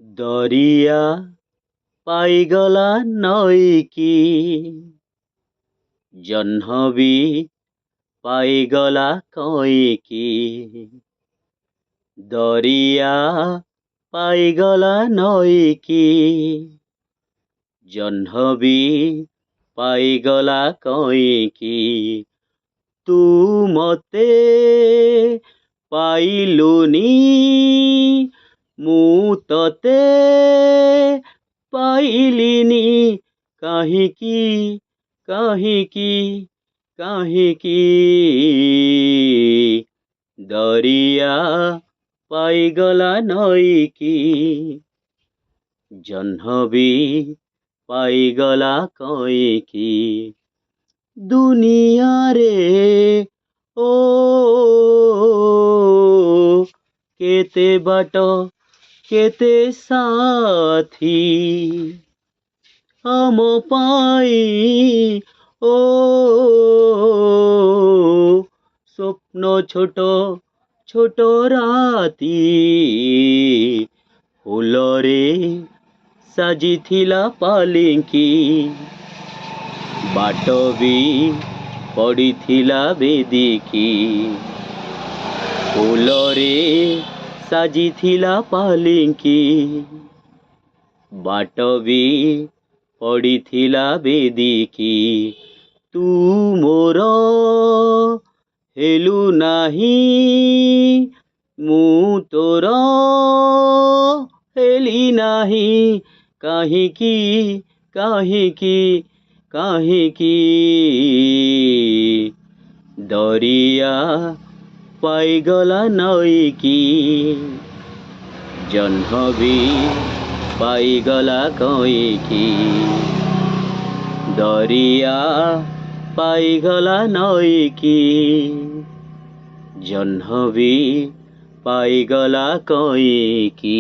ଦରିଆ ପାଇଗଲା ନଈକି, ଜହ୍ନ ବି ପାଇଗଲା କଇଁକି। ଦରିଆ ପାଇଗଲା ନଈକି, ଜହ୍ନ ବି ପାଇଗଲା କଇଁକି। ତୁ ମତେ ପାଇଲୁନି, ମୁଁ ତତେ ପାଇଲିନି। କାହିଁକି କାହିଁକି କାହିଁକି? ଦରିଆ ପାଇଗଲା ନଈକି, ଜହ୍ନ ବି ପାଇଗଲା କଇଁକି। ଦୁନିଆରେ ଓ କେତେ ବାଟ କେତେ ସାଥୀ, ଆମ ପାଇଁ ଓ ସ୍ୱପ୍ନ ଛୋଟ ଛୋଟ ରାତି। ଫୁଲରେ ସାଜିଥିଲା ପାଲିଙ୍କି, ବାଟ ବି ପଡ଼ିଥିଲା ବେଦିକି। ଫୁଲରେ ସାଜିଥିଲା ପାଲିଙ୍କି, ବାଟ ବି ପଡ଼ିଥିଲା ବେଦିକି। ତୁ ମୋର ହେଲୁ ନାହିଁ, ମୁଁ ତୋର ହେଲି ନାହିଁ। କାହିଁକି କାହିଁକି କାହିଁକି? ଦରିଆ ପାଇଗଲା ନଈକି, ଜହ୍ନ ବି ପାଇଗଲା କଇଁକି। ଦରିଆ ପାଇଗଲା ନଈକି, ଜହ୍ନ ବି ପାଇଗଲା କଇଁକି।